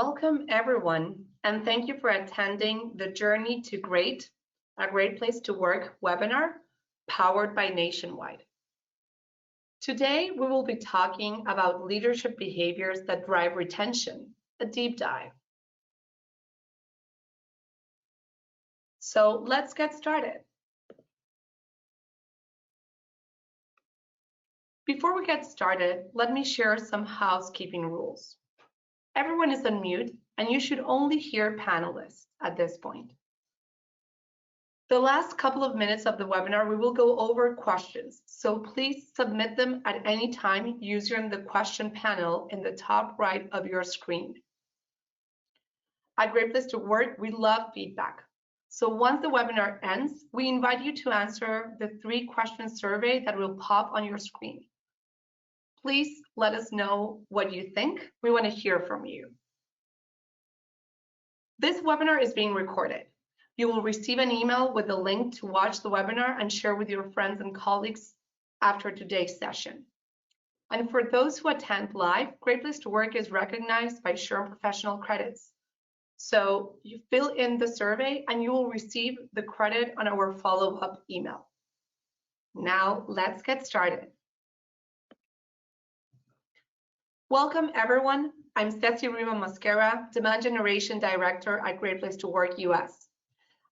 Welcome everyone, and thank you for attending the Journey to Great, a Great Place to Work webinar powered by Nationwide. Today, we will be talking about leadership behaviors that drive retention, a deep dive. So let's get started. Before we get started, let me share some housekeeping rules. Everyone is on mute, and you should only hear panelists at this point. The last couple of minutes of the webinar, we will go over questions, so please submit them at any time using the question panel in the top right of your screen. At Great Place to Work, we love feedback. So once the webinar ends, we invite you to answer the 3-question survey that will pop on your screen. Please let us know what you think. We want to hear from you. This webinar is being recorded. You will receive an email with a link to watch the webinar and share with your friends and colleagues after today's session. And for those who attend live, Great Place to Work is recognized by SHRM Professional Credits. So you fill in the survey and you will receive the credit on our follow-up email. Now let's get started. Welcome everyone. I'm Ceci Riva Mosquera, Demand Generation Director at Great Place to Work US.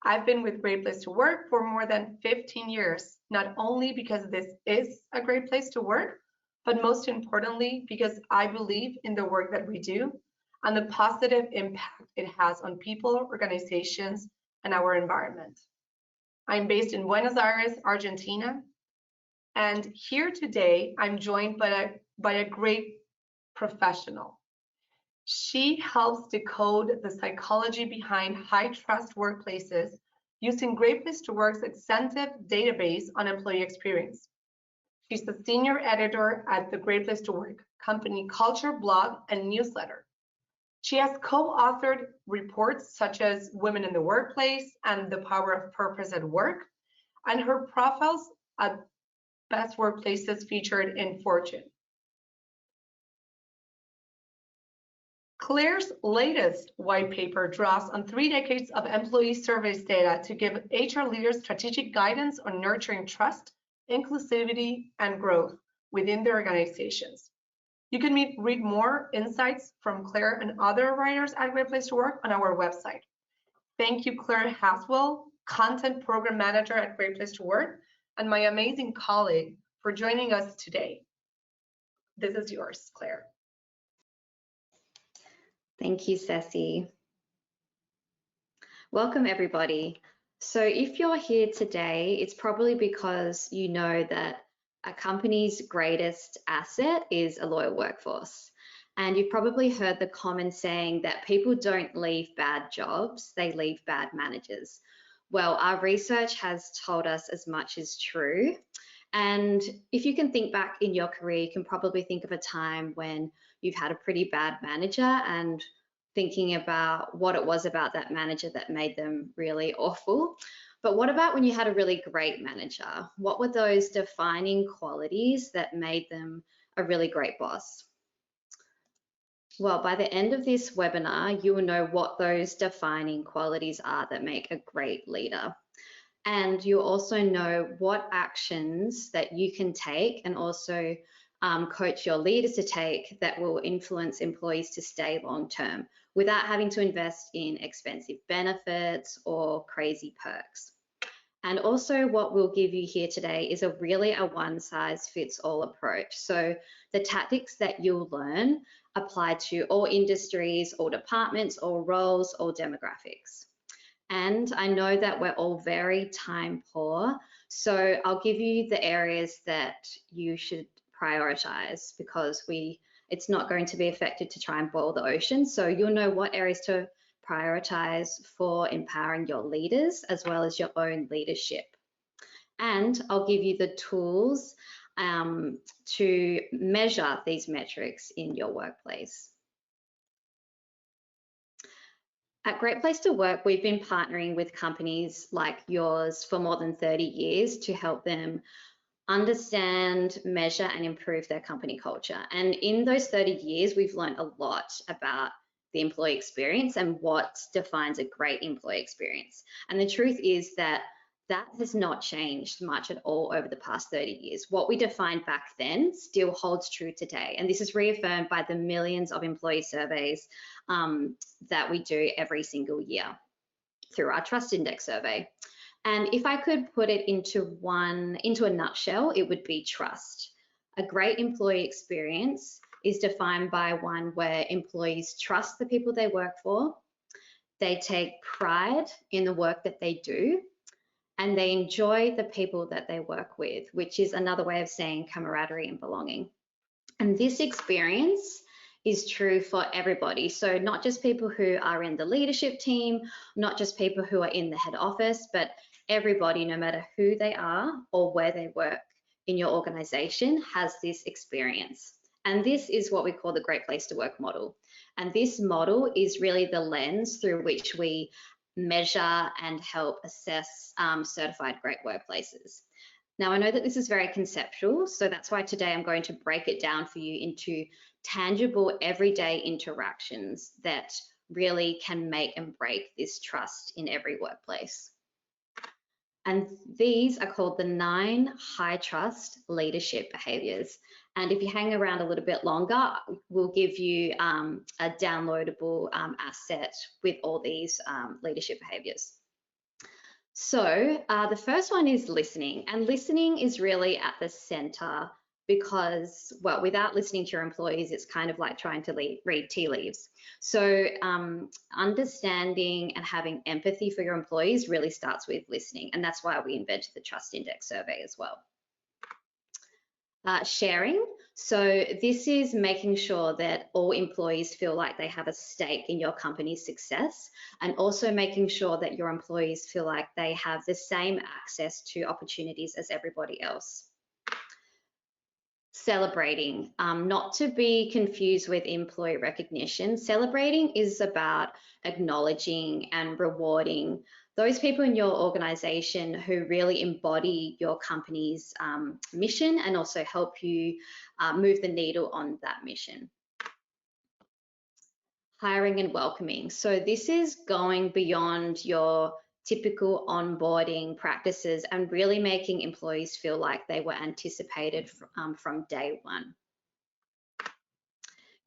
I've been with Great Place to Work for more than 15 years, not only because this is a great place to work, but most importantly, because I believe in the work that we do and the positive impact it has on people, organizations, and our environment. I'm based in Buenos Aires, Argentina, and here today, I'm joined by a great professional. She helps decode the psychology behind high-trust workplaces using Great Place to Work's extensive database on employee experience. She's the senior editor at the Great Place to Work company culture blog and newsletter. She has co-authored reports such as Women in the Workplace and The Power of Purpose at Work, and her profiles at Best Workplaces featured in Fortune. Claire's latest white paper draws on 3 decades of employee surveys data to give HR leaders strategic guidance on nurturing trust, inclusivity, and growth within their organizations. You can read more insights from Claire and other writers at Great Place to Work on our website. Thank you, Claire Haswell, Content Program Manager at Great Place to Work, and my amazing colleague for joining us today. This is yours, Claire. Thank you, Ceci. Welcome, everybody. So if you're here today, it's probably because you know that a company's greatest asset is a loyal workforce. And you've probably heard the common saying that people don't leave bad jobs, they leave bad managers. Well, our research has told us as much is true. And if you can think back in your career, you can probably think of a time when you've had a pretty bad manager and thinking about what it was about that manager that made them really awful. But what about when you had a really great manager? What were those defining qualities that made them a really great boss? Well, by the end of this webinar, you will know what those defining qualities are that make a great leader. And you also know what actions that you can take and also coach your leaders to take that will influence employees to stay long term without having to invest in expensive benefits or crazy perks. And also what we'll give you here today is a one-size-fits-all approach. So the tactics that you'll learn apply to all industries, all departments, all roles, all demographics. And I know that we're all very time poor, so I'll give you the areas that you should prioritize because it's not going to be effective to try and boil the ocean. So you'll know what areas to prioritize for empowering your leaders as well as your own leadership. And I'll give you the tools to measure these metrics in your workplace. At Great Place to Work, we've been partnering with companies like yours for more than 30 years to help them understand, measure, and improve their company culture. And in those 30 years, we've learned a lot about the employee experience and what defines a great employee experience. And the truth is that that has not changed much at all over the past 30 years. What we defined back then still holds true today. And this is reaffirmed by the millions of employee surveys that we do every single year through our Trust Index survey. And if I could put it into a nutshell, it would be trust. A great employee experience is defined by one where employees trust the people they work for, they take pride in the work that they do, and they enjoy the people that they work with, which is another way of saying camaraderie and belonging. And this experience is true for everybody. So not just people who are in the leadership team, not just people who are in the head office, but everybody, no matter who they are or where they work in your organization, has this experience. And this is what we call the Great Place to Work model. And this model is really the lens through which we measure and help assess certified great workplaces. Now, I know that this is very conceptual, so that's why today I'm going to break it down for you into tangible, everyday interactions that really can make and break this trust in every workplace. And these are called the 9 high trust leadership behaviors. And if you hang around a little bit longer, we'll give you a downloadable asset with all these leadership behaviors. So the first one is listening, and listening is really at the center because, well, without listening to your employees, it's kind of like trying to read tea leaves. So understanding and having empathy for your employees really starts with listening, and that's why we invented the Trust Index survey as well. Sharing. So this is making sure that all employees feel like they have a stake in your company's success, and also making sure that your employees feel like they have the same access to opportunities as everybody else. Celebrating, not to be confused with employee recognition. Celebrating is about acknowledging and rewarding those people in your organization who really embody your company's mission and also help you move the needle on that mission. Hiring and welcoming. So this is going beyond your typical onboarding practices and really making employees feel like they were anticipated from day one.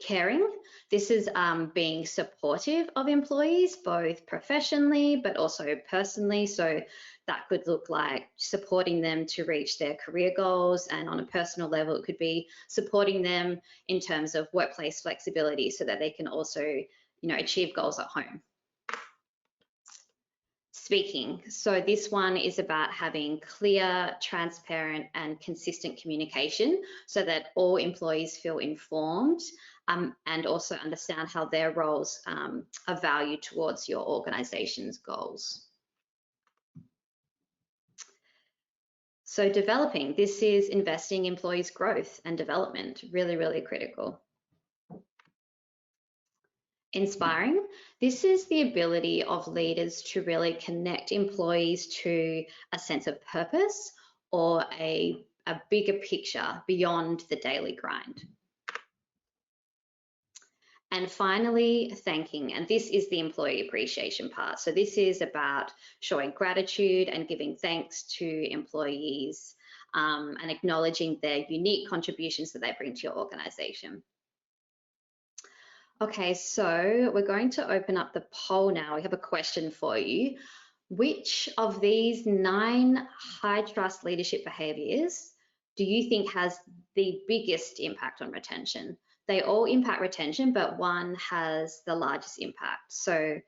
Caring. This is being supportive of employees, both professionally but also personally. So that could look like supporting them to reach their career goals, and on a personal level, it could be supporting them in terms of workplace flexibility so that they can also, achieve goals at home. Speaking. So this one is about having clear, transparent, and consistent communication so that all employees feel informed and also understand how their roles are valued towards your organization's goals. So developing. This is investing in employees' growth and development. Really, really critical. Inspiring. This is the ability of leaders to really connect employees to a sense of purpose or a bigger picture beyond the daily grind. And finally, thanking. And this is the employee appreciation part. So this is about showing gratitude and giving thanks to employees and acknowledging their unique contributions that they bring to your organization. Okay, so we're going to open up the poll now. We have a question for you. Which of these 9 high trust leadership behaviors do you think has the biggest impact on retention? They all impact retention, but one has the largest impact. So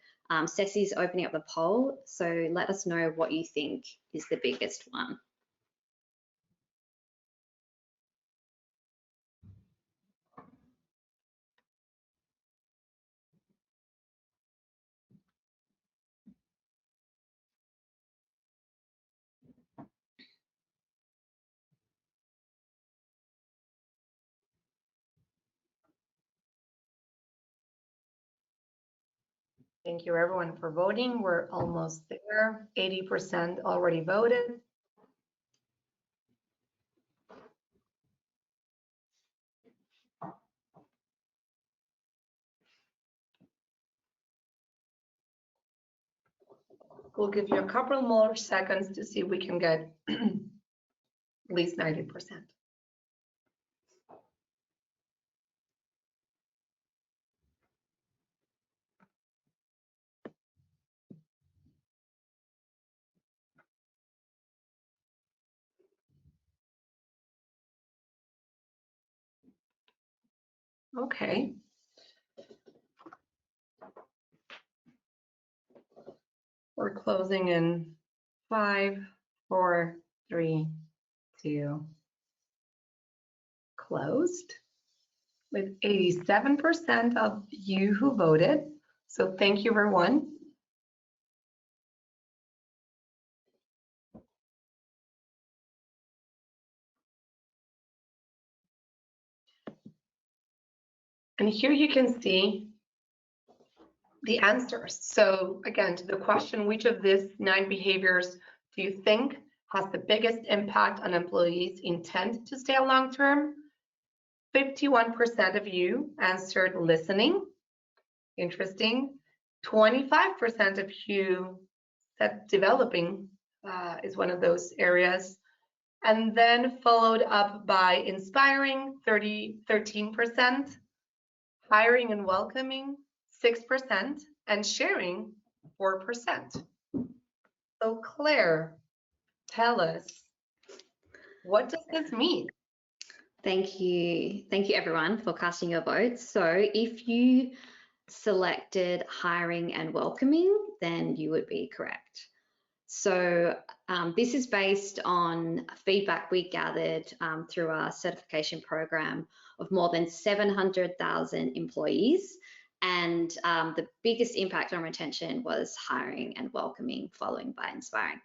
Ceci's opening up the poll, so let us know what you think is the biggest one. Thank you everyone for voting. We're almost there. 80% already voted. We'll give you a couple more seconds to see if we can get at least 90%. Okay. We're closing in 5, 4, 3, 2. Closed with 87% of you who voted. So thank you, everyone. And here you can see the answers. So again, to the question, which of these 9 behaviors do you think has the biggest impact on employees' intent to stay long term? 51% of you answered listening. Interesting. 25% of you said developing is one of those areas. And then followed up by inspiring, 13%, hiring and welcoming, 6%, and sharing, 4%. So Claire, tell us, what does this mean? Thank you. Thank you everyone for casting your votes. So if you selected hiring and welcoming, then you would be correct. So this is based on feedback we gathered through our certification program of more than 700,000 employees. And the biggest impact on retention was hiring and welcoming, followed by inspiring.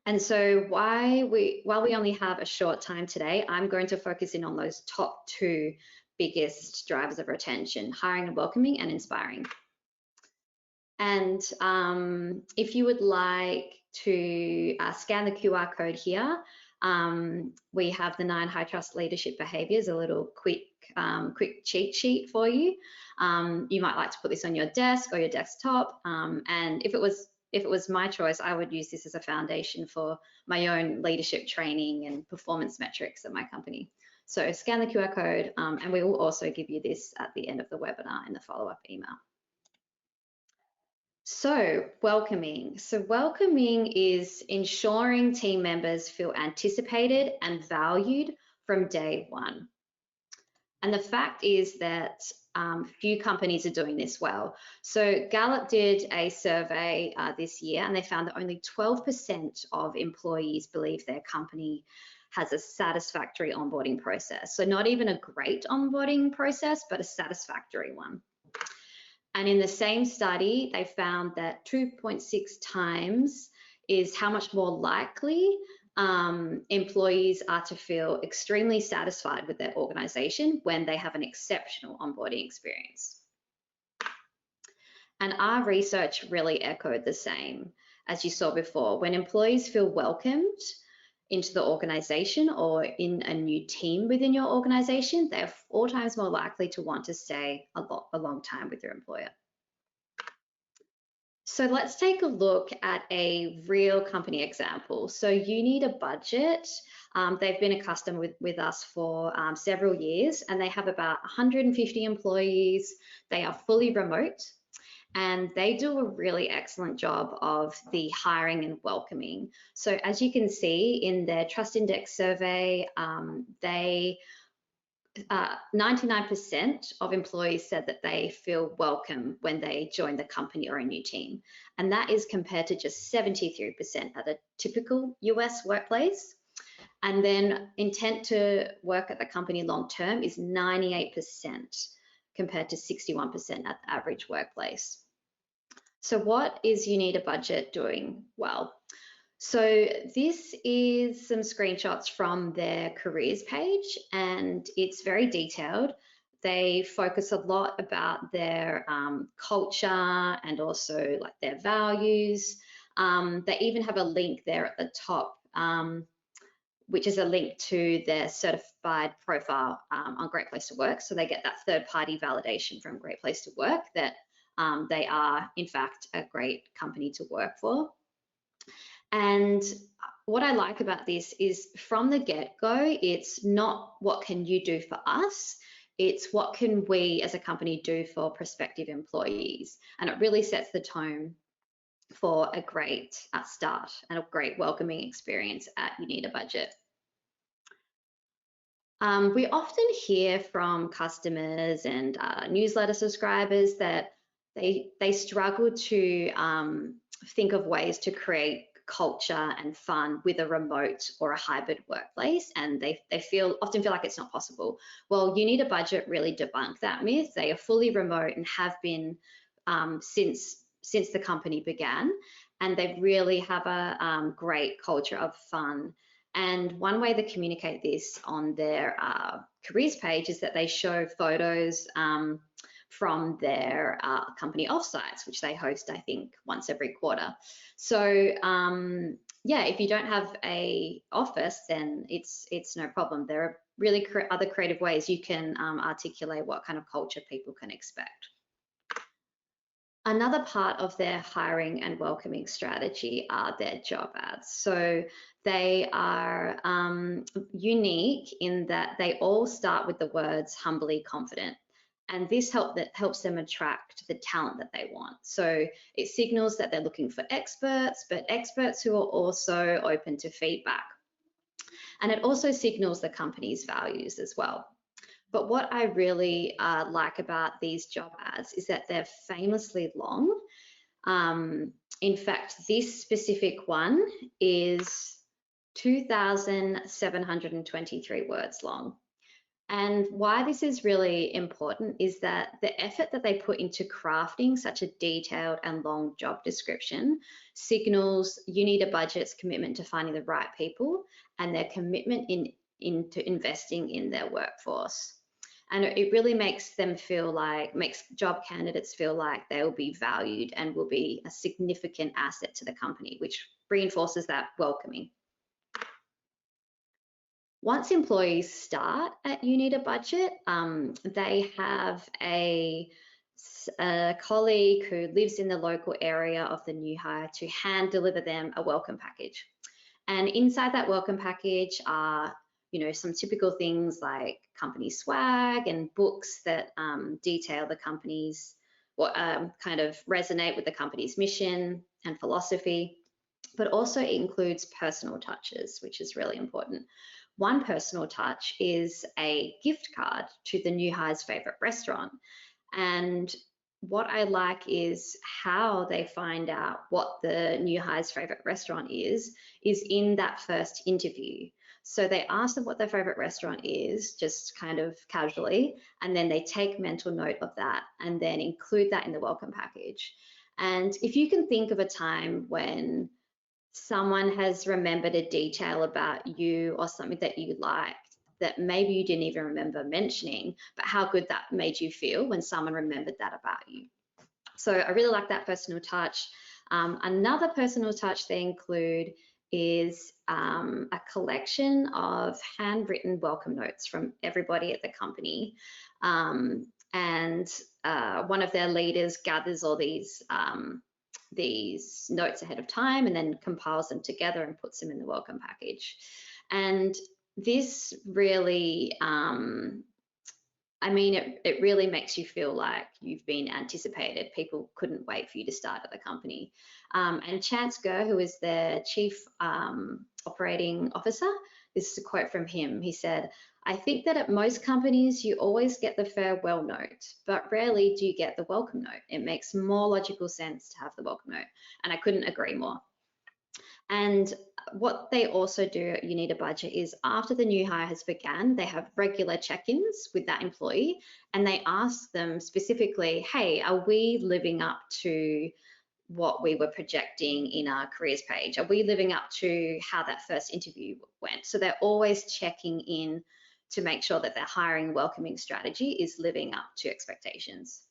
And so while we only have a short time today, I'm going to focus in on those top 2 biggest drivers of retention: hiring and welcoming, and inspiring. And if you would like to scan the QR code here, we have the 9 high trust leadership behaviors, a little quick cheat sheet for you. You might like to put this on your desk or your desktop. And if it was my choice, I would use this as a foundation for my own leadership training and performance metrics at my company. So scan the QR code, and we will also give you this at the end of the webinar in the follow-up email. So welcoming. So welcoming is ensuring team members feel anticipated and valued from day one. And the fact is that few companies are doing this well. So Gallup did a survey this year, and they found that only 12% of employees believe their company has a satisfactory onboarding process. So not even a great onboarding process, but a satisfactory one. And in the same study, they found that 2.6 times is how much more likely employees are to feel extremely satisfied with their organization when they have an exceptional onboarding experience. And our research really echoed the same as you saw before. When employees feel welcomed into the organization or in a new team within your organization, they're 4 times more likely to want to stay a long time with your employer. So let's take a look at a real company example. So you need a budget. They've been a customer with us for several years, and they have about 150 employees. They are fully remote, and they do a really excellent job of the hiring and welcoming. So as you can see in their Trust Index survey, 99% of employees said that they feel welcome when they join the company or a new team. And that is compared to just 73% at a typical US workplace. And then intent to work at the company long term is 98% compared to 61% at the average workplace. So what is You Need a Budget doing well? So this is some screenshots from their careers page, and it's very detailed. They focus a lot about their culture and also like their values. They even have a link there at the top, which is a link to their certified profile on Great Place to Work. So they get that third-party validation from Great Place to Work that they are, in fact, a great company to work for. And what I like about this is from the get-go, it's not what can you do for us, it's what can we as a company do for prospective employees. And it really sets the tone for a great start and a great welcoming experience at You Need a Budget. We often hear from customers and newsletter subscribers that they struggle to think of ways to create culture and fun with a remote or a hybrid workplace, and they often feel like it's not possible. Well, You Need a Budget really debunk that myth. They are fully remote and have been since the company began, and they really have a great culture of fun. And one way they communicate this on their careers page is that they show photos from their company offsites, which they host, I think, once every quarter. So yeah, if you don't have a office, then it's no problem. There are really other creative ways you can articulate what kind of culture people can expect. Another part of their hiring and welcoming strategy are their job ads. So they are unique in that they all start with the words humbly confident. And this helps them attract the talent that they want. So it signals that they're looking for experts, but experts who are also open to feedback. And it also signals the company's values as well. But what I really like about these job ads is that they're famously long. In fact, this specific one is 2,723 words long. And why this is really important is that the effort that they put into crafting such a detailed and long job description signals You Need a Budget's commitment to finding the right people and their commitment into investing in their workforce. And it really makes job candidates feel like they will be valued and will be a significant asset to the company, which reinforces that welcoming. Once employees start at You Need a Budget, they have a colleague who lives in the local area of the new hire to hand deliver them a welcome package. And inside that welcome package are some typical things like company swag and books that detail the company's, or kind of resonate with the company's mission and philosophy, but also it includes personal touches, which is really important. One personal touch is a gift card to the new hire's favorite restaurant. And what I like is how they find out what the new hire's favorite restaurant is in that first interview. So they ask them what their favorite restaurant is, just kind of casually, and then they take mental note of that and then include that in the welcome package. And if you can think of a time when someone has remembered a detail about you or something that you liked that maybe you didn't even remember mentioning, but how good that made you feel when someone remembered that about you. So I really like that personal touch. Another personal touch they include is a collection of handwritten welcome notes from everybody at the company. And one of their leaders gathers all these notes ahead of time and then compiles them together and puts them in the welcome package. And this really, it really makes you feel like you've been anticipated. People couldn't wait for you to start at the company. And Chance Gurr, who is their chief operating officer, this is a quote from him. He said, "I think that at most companies, you always get the farewell note, but rarely do you get the welcome note. It makes more logical sense to have the welcome note." And I couldn't agree more. And what they also do at You Need a Budget is after the new hire has begun, they have regular check-ins with that employee and they ask them specifically, hey, are we living up to what we were projecting in our careers page? Are we living up to how that first interview went? So they're always checking in to make sure that their hiring welcoming strategy is living up to expectations.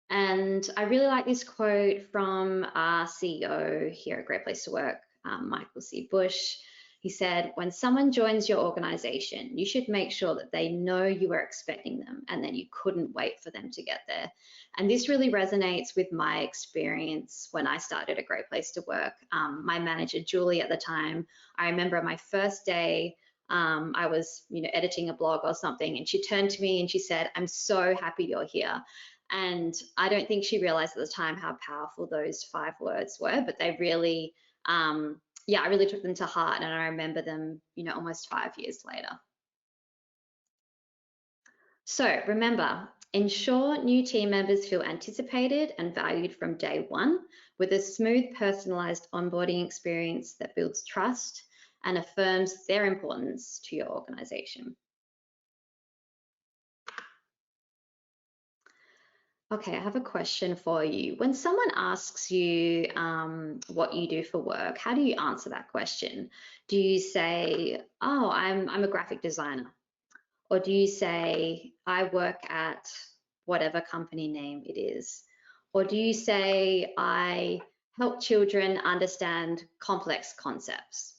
And I really like this quote from our CEO here at Great Place to Work, Michael C. Bush. He said, when someone joins your organization, you should make sure that they know you are expecting them and that you couldn't wait for them to get there. And this really resonates with my experience when I started a Great Place to Work. My manager, Julie, at the time, I remember my first day, I was, editing a blog or something, and she turned to me and she said, "I'm so happy you're here." And I don't think she realized at the time how powerful those 5 words were, but they really, I really took them to heart, and I remember them, almost 5 years later. So remember, ensure new team members feel anticipated and valued from day one with a smooth, personalized onboarding experience that builds trust and affirms their importance to your organization. Okay, I have a question for you. When someone asks you what you do for work, how do you answer that question? Do you say, "Oh, I'm a graphic designer"? Or do you say, "I work at whatever company name it is"? Or do you say, "I help children understand complex concepts"?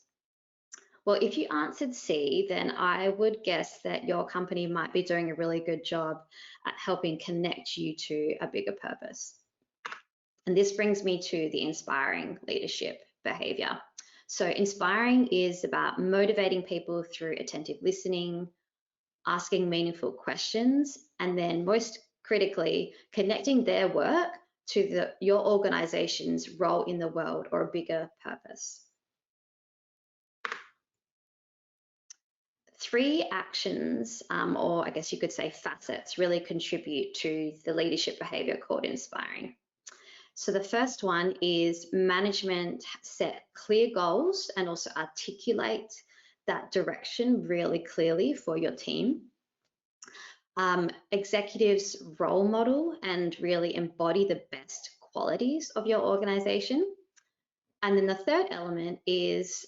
Well, if you answered C, then I would guess that your company might be doing a really good job at helping connect you to a bigger purpose. And this brings me to the inspiring leadership behavior. So inspiring is about motivating people through attentive listening, asking meaningful questions, and then most critically, connecting their work to your organization's role in the world or a bigger purpose. 3 actions, or I guess you could say facets, really contribute to the leadership behavior called inspiring. So the first one is management set clear goals and also articulate that direction really clearly for your team. Executives role model and really embody the best qualities of your organization. And then the third element is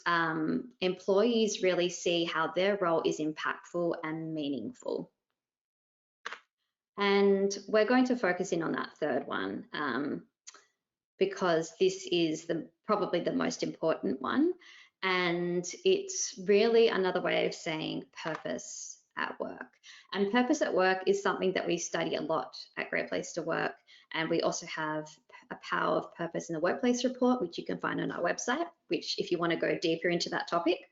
employees really see how their role is impactful and meaningful. And we're going to focus in on that third one because this is probably the most important one. And it's really another way of saying purpose at work. And purpose at work is something that we study a lot at Great Place to Work. And we also have a Power of Purpose in the Workplace report, which you can find on our website, which if you want to go deeper into that topic.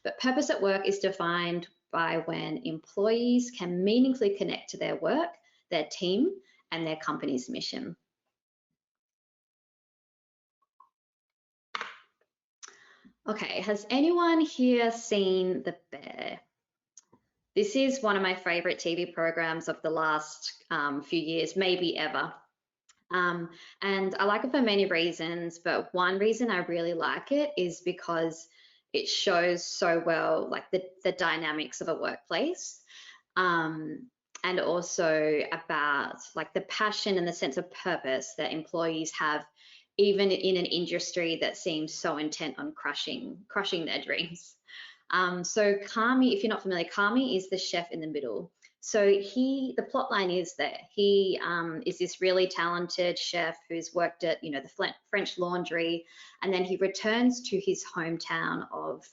But purpose at work is defined by when employees can meaningfully connect to their work, their team, and their company's mission. Okay, has anyone here seen The Bear? This is one of my favorite TV programs of the last few years, maybe ever. And I like it for many reasons, but one reason I really like it is because it shows so well like the dynamics of a workplace, and also about like the passion and the sense of purpose that employees have even in an industry that seems so intent on crushing their dreams. So Kami, if you're not familiar, Kami is the chef in the middle. So the plot line is that he is this really talented chef who's worked at, the French Laundry, and then he returns to his hometown of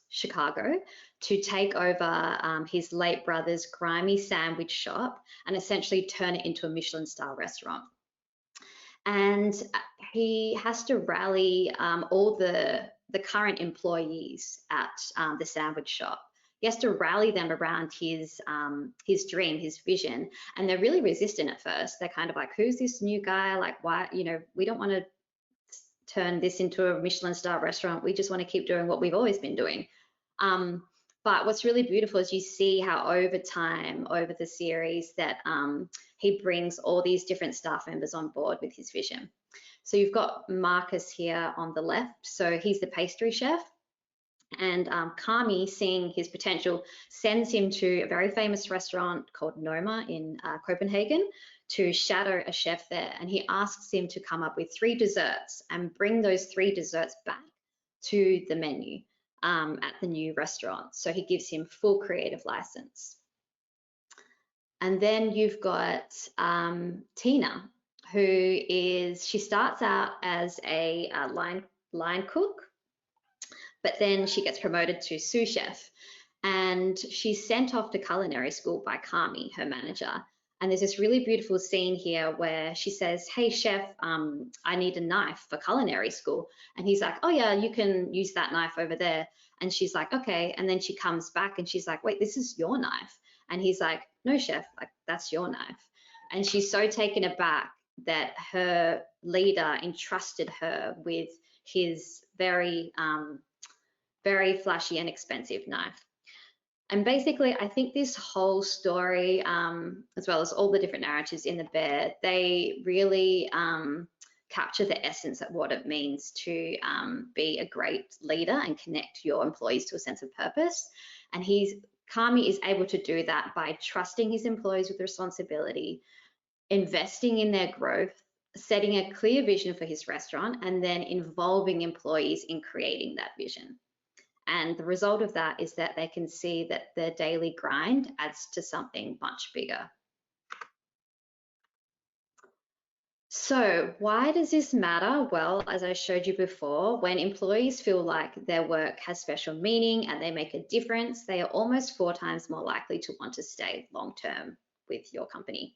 Chicago to take over his late brother's grimy sandwich shop and essentially turn it into a Michelin-style restaurant. And he has to rally all the current employees at the sandwich shop. He has to rally them around his dream, his vision, and they're really resistant at first. They're kind of like, "Who's this new guy? Like, why? We don't want to turn this into a Michelin-star restaurant. We just want to keep doing what we've always been doing." But what's really beautiful is you see how over time, over the series, that he brings all these different staff members on board with his vision. So you've got Marcus here on the left. So he's the pastry chef. And Kami, seeing his potential, sends him to a very famous restaurant called Noma in Copenhagen to shadow a chef there. And he asks him to come up with 3 desserts and bring those 3 desserts back to the menu at the new restaurant. So he gives him full creative license. And then you've got Tina, she starts out as a line cook, But then she gets promoted to sous chef, and she's sent off to culinary school by Kami, her manager. And there's this really beautiful scene here where she says, "Hey chef, I need a knife for culinary school." And he's like, "Oh yeah, you can use that knife over there." And she's like, "Okay." And then she comes back and she's like, "Wait, this is your knife." And he's like, "No chef, like that's your knife." And she's so taken aback that her leader entrusted her with his very flashy and expensive knife. And basically, I think this whole story, as well as all the different narratives in the Bear, they really capture the essence of what it means to be a great leader and connect your employees to a sense of purpose. And Kami is able to do that by trusting his employees with responsibility, investing in their growth, setting a clear vision for his restaurant, and then involving employees in creating that vision. And the result of that is that they can see that their daily grind adds to something much bigger. So why does this matter? Well, as I showed you before, when employees feel like their work has special meaning and they make a difference, they are almost 4 times more likely to want to stay long-term with your company.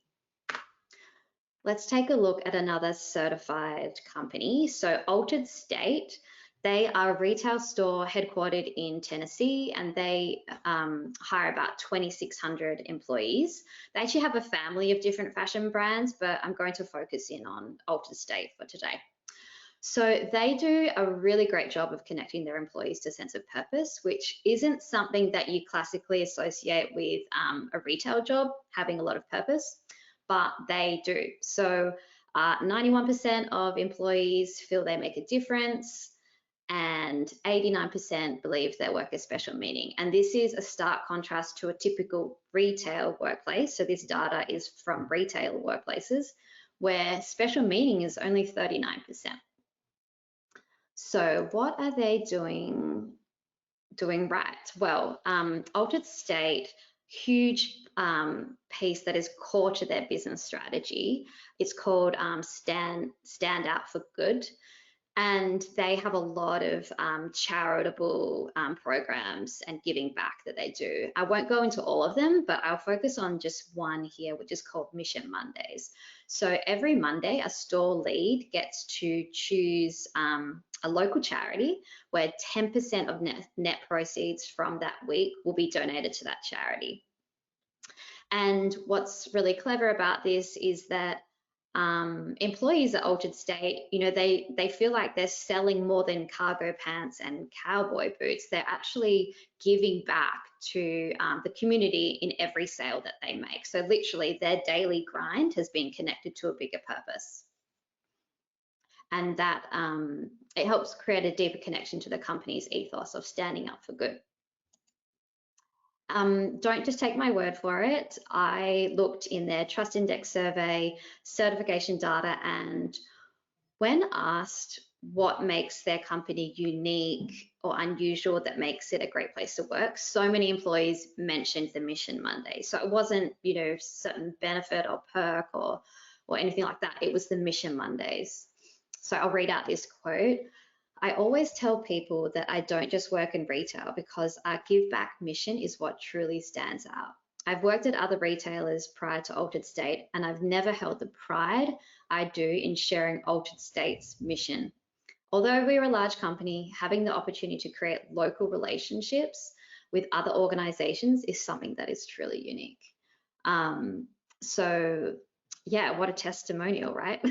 Let's take a look at another certified company. So Altered State, they are a retail store headquartered in Tennessee, and they hire about 2,600 employees. They actually have a family of different fashion brands, but I'm going to focus in on Altered State for today. So they do a really great job of connecting their employees to a sense of purpose, which isn't something that you classically associate with a retail job, having a lot of purpose, but they do. So 91% of employees feel they make a difference, and 89% believe their work has special meaning. And this is a stark contrast to a typical retail workplace. So this data is from retail workplaces, where special meaning is only 39%. So what are they doing right? Well, Altered State, huge piece that is core to their business strategy. It's called Stand Out for Good. And they have a lot of charitable programs and giving back that they do. I won't go into all of them, but I'll focus on just one here, which is called Mission Mondays. So every Monday, a store lead gets to choose a local charity where 10% of net proceeds from that week will be donated to that charity. And what's really clever about this is that employees at Altered State, you know, they feel like they're selling more than cargo pants and cowboy boots. They're actually giving back to the community in every sale that they make. So literally their daily grind has been connected to a bigger purpose. And that it helps create a deeper connection to the company's ethos of standing up for good. Don't just take my word for it. I looked in their Trust Index survey, certification data, and when asked what makes their company unique or unusual that makes it a great place to work, so many employees mentioned the Mission Monday. So it wasn't, you know, certain benefit or perk or anything like that. It was the Mission Mondays. So I'll read out this quote. "I always tell people that I don't just work in retail because our give back mission is what truly stands out. I've worked at other retailers prior to Altered State, and I've never held the pride I do in sharing Altered State's mission. Although we're a large company, having the opportunity to create local relationships with other organizations is something that is truly unique." So yeah, what a testimonial, right?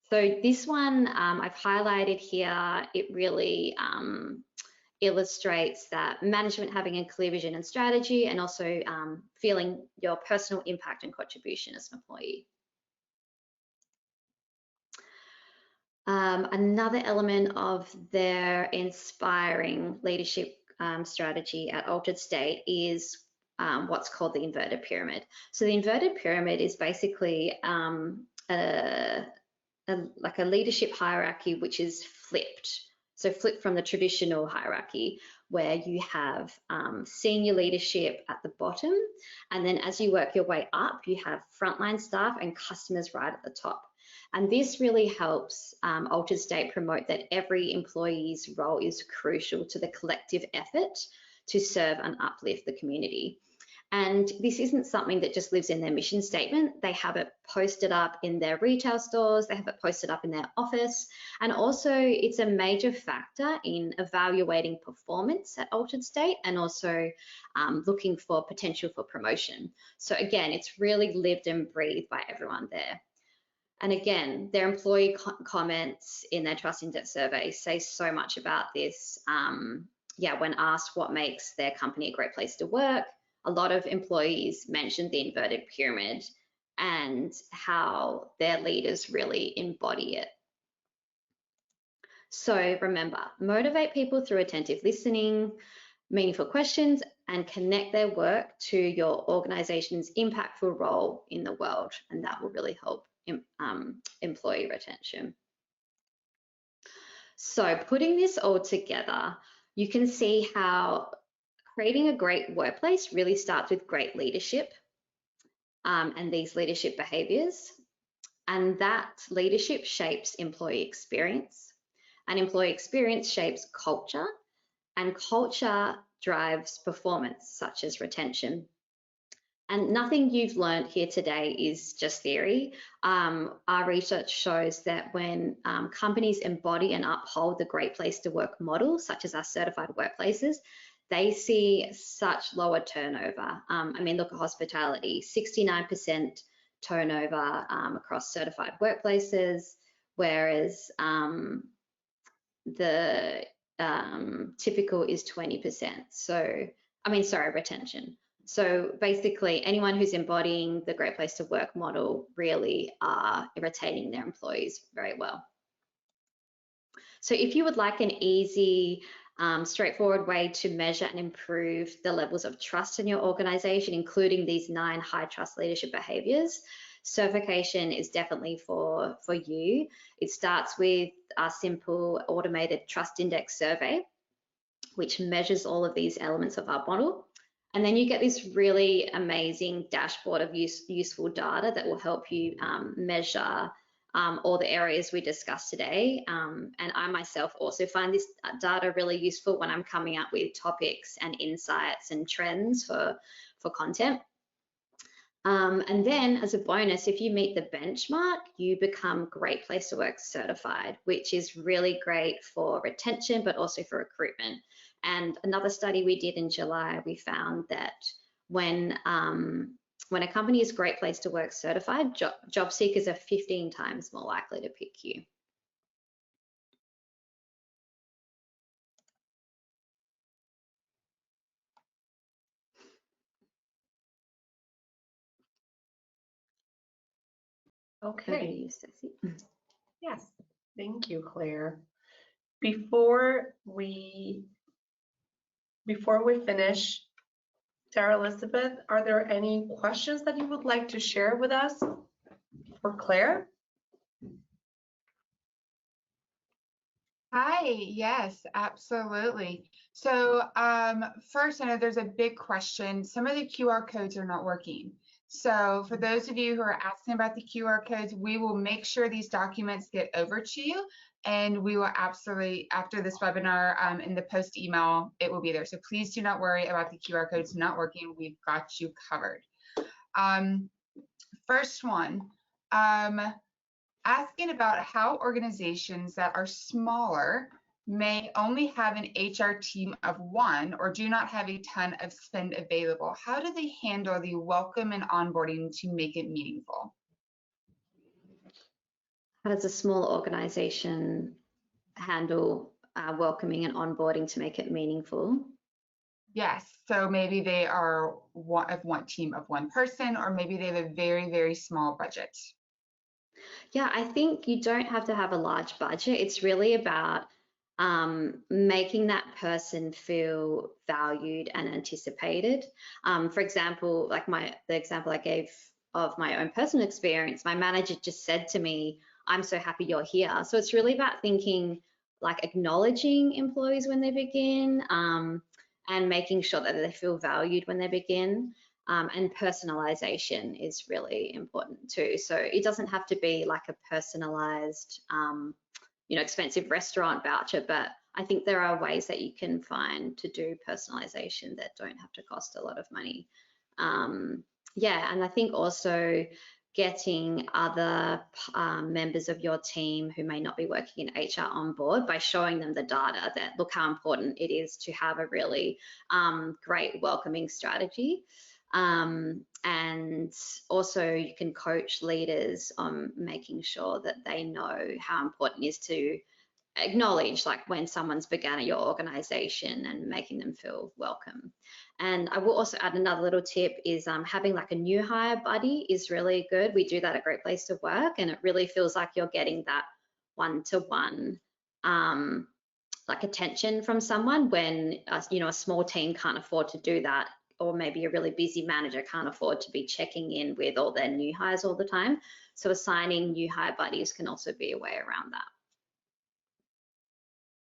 So this one I've highlighted here. It really illustrates that management having a clear vision and strategy, and also feeling your personal impact and contribution as an employee. Another element of their inspiring leadership strategy at Altered State is what's called the inverted pyramid. So the inverted pyramid is basically like a leadership hierarchy which is flipped. So flipped from the traditional hierarchy where you have senior leadership at the bottom, and then as you work your way up, you have frontline staff and customers right at the top. And this really helps Altered State promote that every employee's role is crucial to the collective effort to serve and uplift the community. And this isn't something that just lives in their mission statement. They have it posted up in their retail stores, they have it posted up in their office, and also it's a major factor in evaluating performance at Altered State and also looking for potential for promotion. So again, it's really lived and breathed by everyone there. And again, their employee comments in their Trust Index survey say so much about this. Yeah, when asked what makes their company a great place to work, a lot of employees mentioned the inverted pyramid and how their leaders really embody it. So remember, motivate people through attentive listening, meaningful questions, and connect their work to your organization's impactful role in the world. And that will really help employee retention. So putting this all together, you can see how creating a great workplace really starts with great leadership and these leadership behaviors. And that leadership shapes employee experience. And employee experience shapes culture. And culture drives performance, such as retention. And nothing you've learned here today is just theory. Our research shows that when companies embody and uphold the Great Place to Work model, such as our certified workplaces, they see such lower turnover. I mean, look at hospitality, 69% turnover across certified workplaces, whereas the typical is 20%. So, I mean, sorry, retention. So basically, anyone who's embodying the Great Place to Work model really are retaining their employees very well. So if you would like an easy, straightforward way to measure and improve the levels of trust in your organization, including these 9 high trust leadership behaviors, certification is definitely for you. It starts with a simple automated trust index survey, which measures all of these elements of our model. And then you get this really amazing dashboard of useful data that will help you measure all the areas we discussed today. And I myself also find this data really useful when I'm coming up with topics and insights and trends for content. And then as a bonus, if you meet the benchmark, you become Great Place to Work certified, which is really great for retention, but also for recruitment. And another study we did in July, we found that when a company is Great Place to Work certified, job seekers are 15 times more likely to pick you. Okay. Ceci. Yes, thank you, Claire. Before we finish, Sarah Elizabeth, are there any questions that you would like to share with us for Claire? Hi, yes, absolutely. So first, I know there's a big question. Some of the QR codes are not working. So for those of you who are asking about the QR codes, we will make sure these documents get over to you, and we will absolutely, after this webinar, in the post email, it will be there. So please do not worry about the QR codes not working. We've got you covered. First one, asking about how organizations that are smaller may only have an HR team of 1 or do not have a ton of spend available. How do they handle the welcome and onboarding to make it meaningful? How does a small organization handle welcoming and onboarding to make it meaningful? Yes, so maybe they are one team of 1 person, or maybe they have a very, very small budget. Yeah, I think you don't have to have a large budget. It's really about making that person feel valued and anticipated. For example, like the example I gave of my own personal experience, my manager just said to me, "I'm so happy you're here." So it's really about thinking, like acknowledging employees when they begin and making sure that they feel valued when they begin. And personalization is really important too. So it doesn't have to be like a personalized, expensive restaurant voucher, but I think there are ways that you can find to do personalization that don't have to cost a lot of money. Yeah, and I think also getting other members of your team who may not be working in HR on board by showing them the data that look how important it is to have a really great welcoming strategy. And also you can coach leaders on making sure that they know how important it is to acknowledge like when someone's begun at your organization and making them feel welcome. And I will also add another little tip is having like a new hire buddy is really good. We do that at Great Place to Work, and it really feels like you're getting that one-to-one like attention from someone when a small team can't afford to do that, or maybe a really busy manager can't afford to be checking in with all their new hires all the time. So assigning new hire buddies can also be a way around that.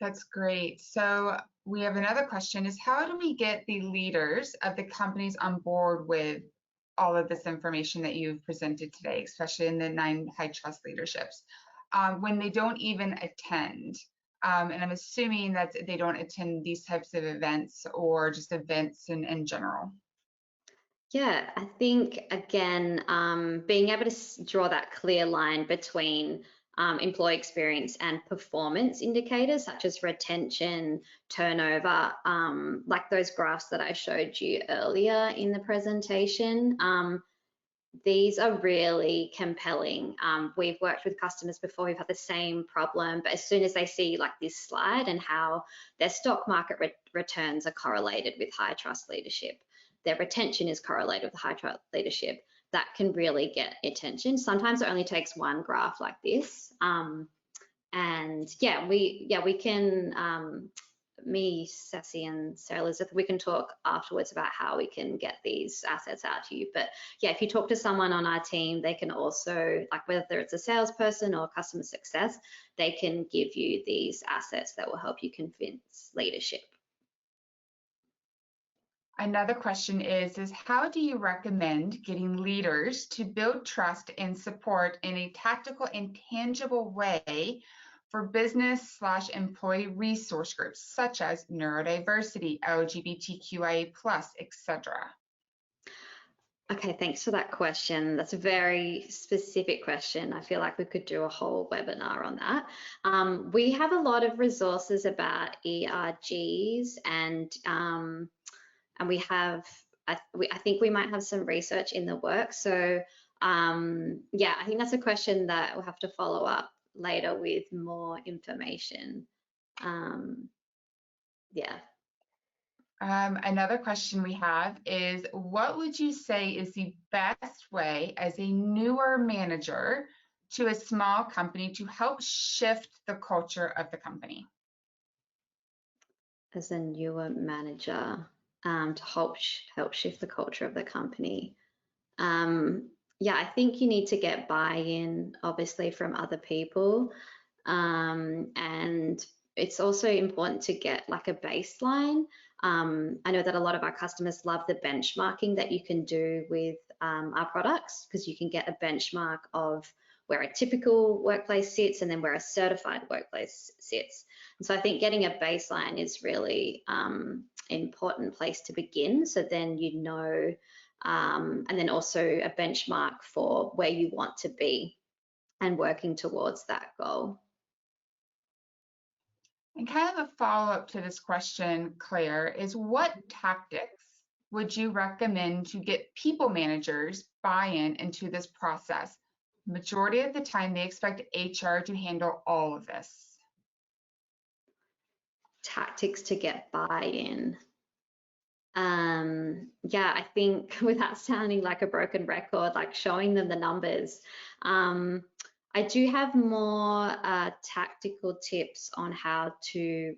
That's great. So we have another question is, how do we get the leaders of the companies on board with all of this information that you've presented today, especially in the 9 high trust leaderships, when they don't even attend? And I'm assuming that they don't attend these types of events or just events in general. Yeah, I think again, being able to draw that clear line between employee experience and performance indicators such as retention, turnover, like those graphs that I showed you earlier in the presentation. These are really compelling. We've worked with customers before, we've had the same problem, but as soon as they see like this slide and how their stock market returns are correlated with high trust leadership, their retention is correlated with high trust leadership, that can really get attention. Sometimes it only takes one graph like this. And yeah, we can, me, Sassy, and Sarah Elizabeth, we can talk afterwards about how we can get these assets out to you. But yeah, if you talk to someone on our team, they can also, like whether it's a salesperson or customer success, they can give you these assets that will help you convince leadership. Another question is how do you recommend getting leaders to build trust and support in a tactical and tangible way for business/employee resource groups such as neurodiversity, LGBTQIA+, etc.? Okay, thanks for that question. That's a very specific question. I feel like we could do a whole webinar on that. We have a lot of resources about ERGs, and we have, I think we might have some research in the work. So yeah, I think that's a question that we'll have to follow up later with more information. Yeah. Another question we have is, what would you say is the best way as a newer manager to a small company to help shift the culture of the company? As a newer manager, to help shift the culture of the company. Yeah, I think you need to get buy-in, obviously, from other people. And it's also important to get like a baseline. I know that a lot of our customers love the benchmarking that you can do with our products, because you can get a benchmark of where a typical workplace sits and then where a certified workplace sits. And so I think getting a baseline is really important place to begin. So then you know, and then also a benchmark for where you want to be and working towards that goal. And kind of a follow-up to this question, Claire, is what tactics would you recommend to get people managers buy-in into this process? Majority of the time, they expect HR to handle all of this. Tactics to get buy-in. Yeah, I think without sounding like a broken record, like showing them the numbers, I do have more tactical tips on how to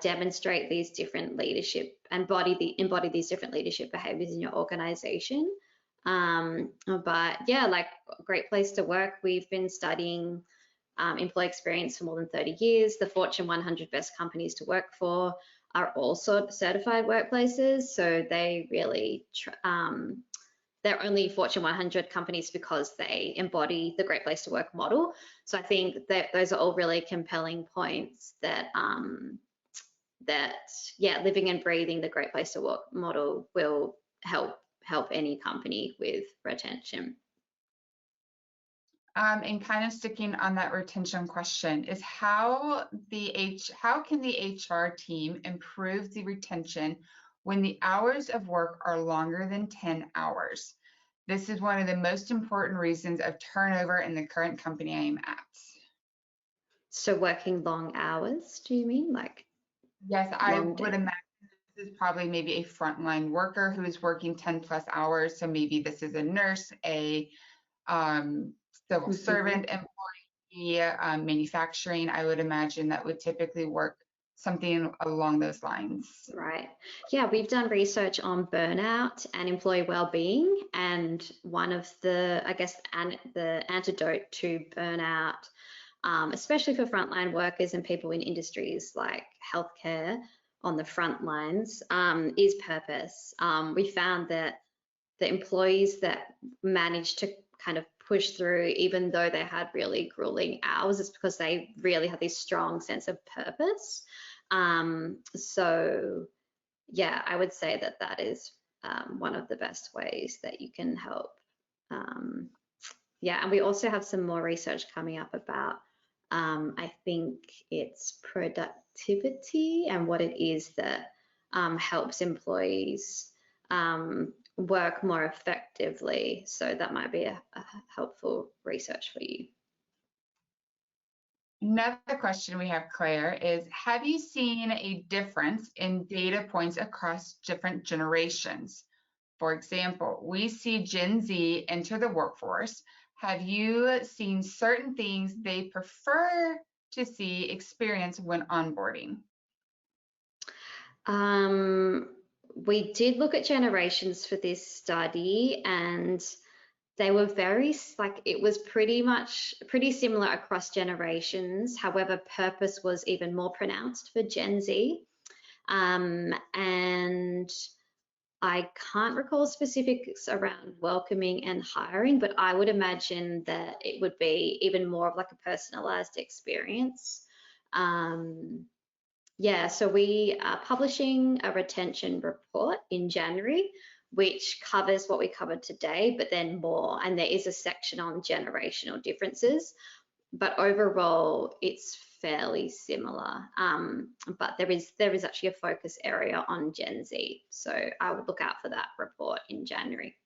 demonstrate these different leadership, embody these different leadership behaviors in your organization. But yeah, like Great Place to Work, we've been studying employee experience for more than 30 years, the Fortune 100 best companies to work for. are also certified workplaces. So they really, they're only Fortune 100 companies because they embody the Great Place to Work model. So I think that those are all really compelling points that, yeah, living and breathing the Great Place to Work model will help any company with retention. And kind of sticking on that retention question is how can the HR team improve the retention when the hours of work are longer than 10 hours? This is one of the most important reasons of turnover in the current company I am at. So working long hours, do you mean? Like, yes, I long would day? imagine this is probably maybe a frontline worker who is working 10 plus hours. So maybe this is a nurse, a civil servant employee, manufacturing. I would imagine that would typically work something along those lines. Right. Yeah, we've done research on burnout and employee well-being, and one of the, I guess, the antidote to burnout, especially for frontline workers and people in industries like healthcare on the front lines, is purpose. We found that the employees that managed to kind of push through, even though they had really grueling hours, it's because they really had this strong sense of purpose. So yeah, I would say that that is one of the best ways that you can help. Yeah, and we also have some more research coming up about, I think it's productivity and what it is that helps employees work more effectively. So that might be a helpful research for you. Another question we have, Claire, is have you seen a difference in data points across different generations? For example, we see Gen Z enter the workforce. Have you seen certain things they prefer to see experience when onboarding? We did look at generations for this study, and they were it was pretty similar across generations. However, purpose was even more pronounced for Gen Z. And I can't recall specifics around welcoming and hiring, but I would imagine that it would be even more of like a personalized experience. Yeah, so we are publishing a retention report in January, which covers what we covered today, but then more. And there is a section on generational differences, but overall it's fairly similar. But there is actually a focus area on Gen Z. So I would look out for that report in January.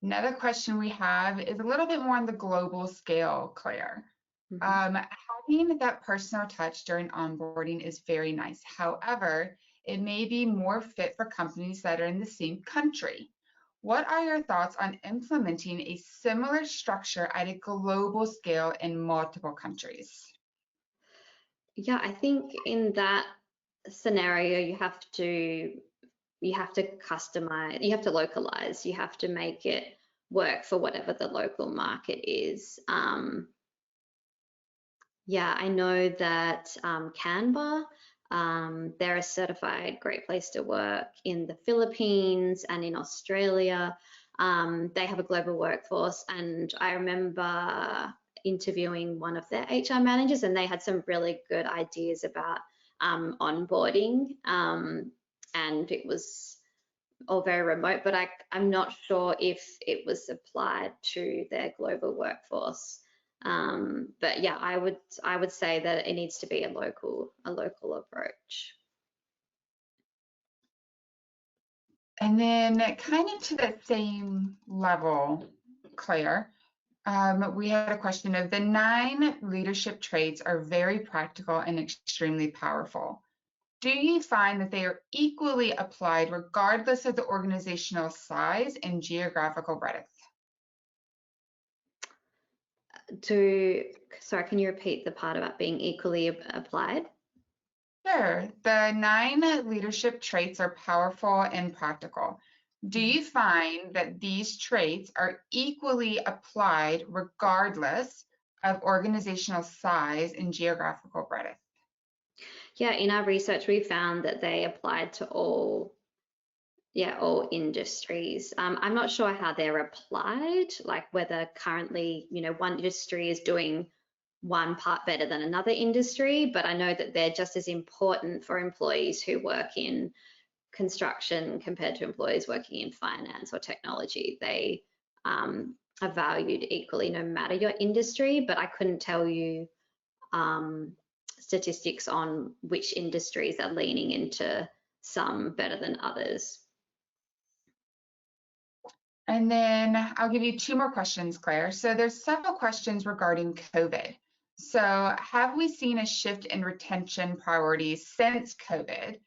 Another question we have is a little bit more on the global scale, Claire. Having that personal touch during onboarding is very nice. However, it may be more fit for companies that are in the same country. What are your thoughts on implementing a similar structure at a global scale in multiple countries? Yeah, I think in that scenario, you have to customize, you have to localize, you have to make it work for whatever the local market is. Yeah, I know that Canva, they're a certified Great Place to Work in the Philippines and in Australia. They have a global workforce, and I remember interviewing one of their HR managers, and they had some really good ideas about onboarding, and it was all very remote, but I'm not sure if it was applied to their global workforce. But yeah, I would say that it needs to be a local approach. And then kind of to that same level, Claire, we had a question of the 9 leadership traits are very practical and extremely powerful. Do you find that they are equally applied regardless of the organizational size and geographical breadth? Sorry, can you repeat the part about being equally applied? Sure. The 9 leadership traits are powerful and practical. Do you find that these traits are equally applied regardless of organizational size and geographical breadth? Yeah, in our research, we found that they applied to all industries. I'm not sure how they're applied, like whether currently, one industry is doing one part better than another industry, but I know that they're just as important for employees who work in construction compared to employees working in finance or technology. They are valued equally no matter your industry, but I couldn't tell you statistics on which industries are leaning into some better than others. And then I'll give you 2 more questions, Claire. So there's several questions regarding COVID. So have we seen a shift in retention priorities since COVID?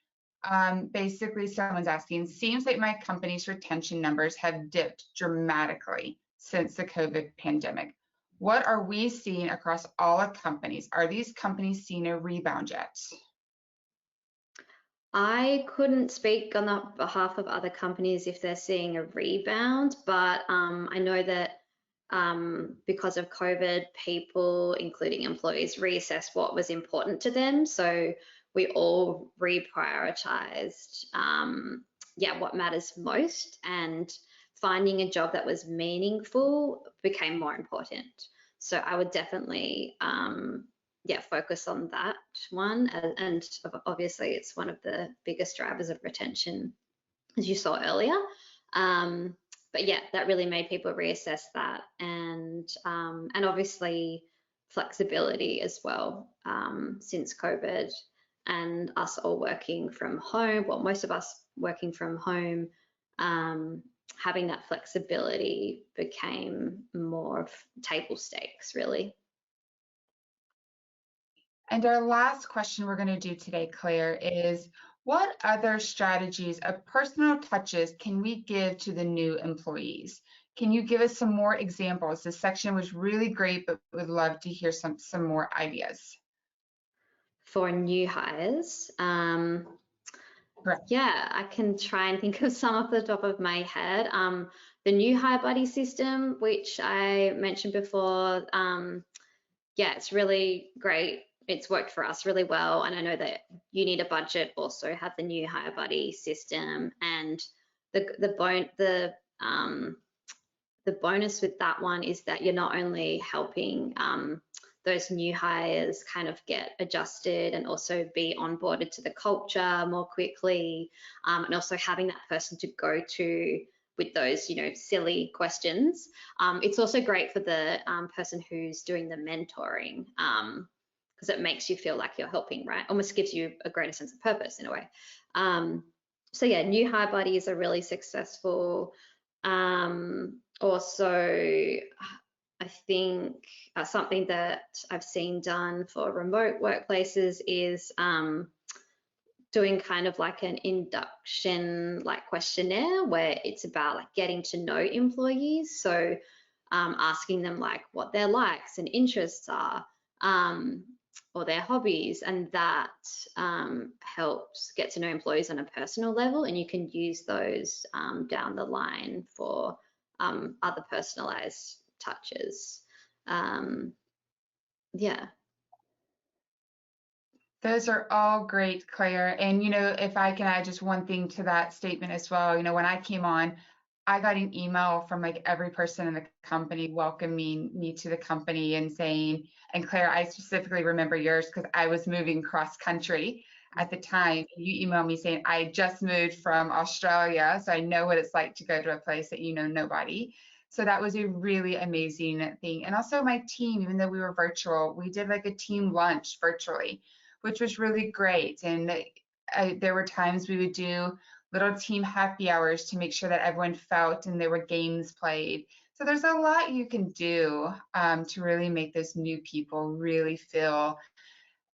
Basically, someone's asking, seems like my company's retention numbers have dipped dramatically since the COVID pandemic. What are we seeing across all of companies? Are these companies seeing a rebound yet? I couldn't speak on the behalf of other companies if they're seeing a rebound, but I know that because of COVID, people, including employees, reassessed what was important to them. So we all reprioritized, what matters most, and finding a job that was meaningful became more important. So I would definitely focus on that one. And obviously it's one of the biggest drivers of retention, as you saw earlier. But yeah, that really made people reassess that, and obviously flexibility as well, since COVID and us all working from home, well, most of us working from home, having that flexibility became more of table stakes, really. And our last question we're going to do today, Claire, is what other strategies of personal touches can we give to the new employees? Can you give us some more examples? This section was really great, but would love to hear some more ideas. For new hires, Correct. yeah, I can try and think of some off the top of my head. The new hire buddy system, which I mentioned before, it's really great. It's worked for us really well, and I know that you need a budget also have the new hire buddy system. And the bonus with that one is that you're not only helping those new hires kind of get adjusted and also be onboarded to the culture more quickly, and also having that person to go to with those, silly questions. It's also great for the person who's doing the mentoring, because it makes you feel like you're helping, right? Almost gives you a greater sense of purpose in a way. So yeah, new hire buddies are really successful. Also, I think something that I've seen done for remote workplaces is doing kind of like an induction questionnaire where it's about getting to know employees. So asking them what their likes and interests are, or their hobbies, and that helps get to know employees on a personal level, and you can use those down the line for other personalized touches. Yeah. Those are all great, Claire. And, if I can add just one thing to that statement as well, when I came on, I got an email from every person in the company welcoming me to the company and saying, and Claire, I specifically remember yours because I was moving cross country at the time. You emailed me saying, I just moved from Australia, so I know what it's like to go to a place that you know nobody. So that was a really amazing thing. And also my team, even though we were virtual, we did a team lunch virtually, which was really great. And there were times we would do little team happy hours to make sure that everyone felt and there were games played. So there's a lot you can do to really make those new people really feel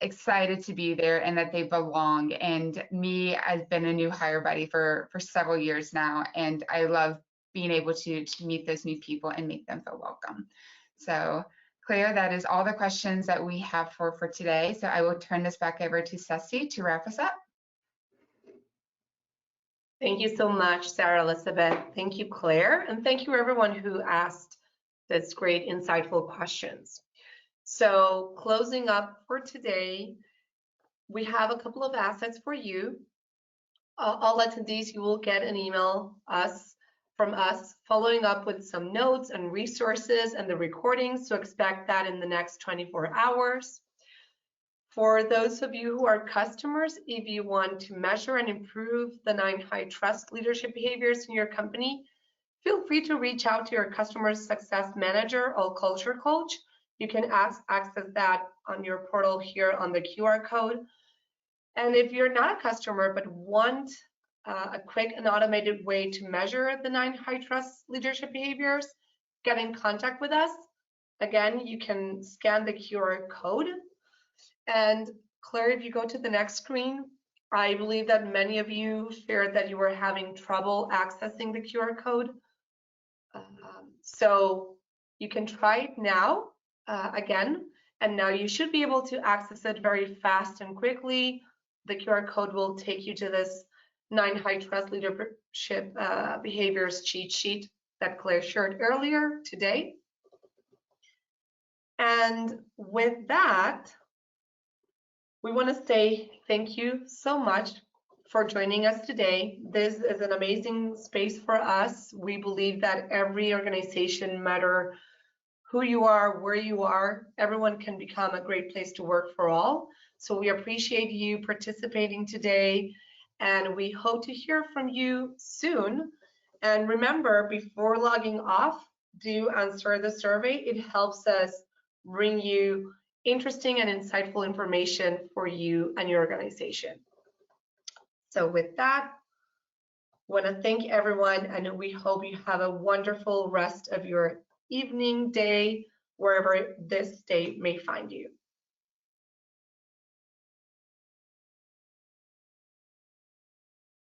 excited to be there and that they belong. And me, I've been a new hire buddy for several years now, and I love being able to meet those new people and make them feel welcome. So Claire, that is all the questions that we have for today. So I will turn this back over to Ceci to wrap us up. Thank you so much, Sarah Elizabeth. Thank you, Claire. And thank you everyone who asked this great, insightful questions. So closing up for today, we have a couple of assets for you. All attendees, you will get an email from us following up with some notes and resources and the recordings, so expect that in the next 24 hours. For those of you who are customers, if you want to measure and improve the 9 high trust leadership behaviors in your company, feel free to reach out to your customer success manager or culture coach. You can access that on your portal here on the QR code. And if you're not a customer but want a quick and automated way to measure the 9 high trust leadership behaviors, get in contact with us. Again, you can scan the QR code. And Claire, if you go to the next screen, I believe that many of you shared that you were having trouble accessing the QR code. So you can try it now again, and now you should be able to access it very fast and quickly. The QR code will take you to this 9 high trust leadership behaviors cheat sheet that Claire shared earlier today. And with that, we want to say thank you so much for joining us today. This is an amazing space for us. We believe that every organization, no matter who you are, where you are, everyone can become a great place to work for all. So we appreciate you participating today, and we hope to hear from you soon. And remember, before logging off, do answer the survey. It helps us bring you interesting and insightful information for you and your organization. So with that, I want to thank everyone, and we hope you have a wonderful rest of your evening, day, wherever this day may find you.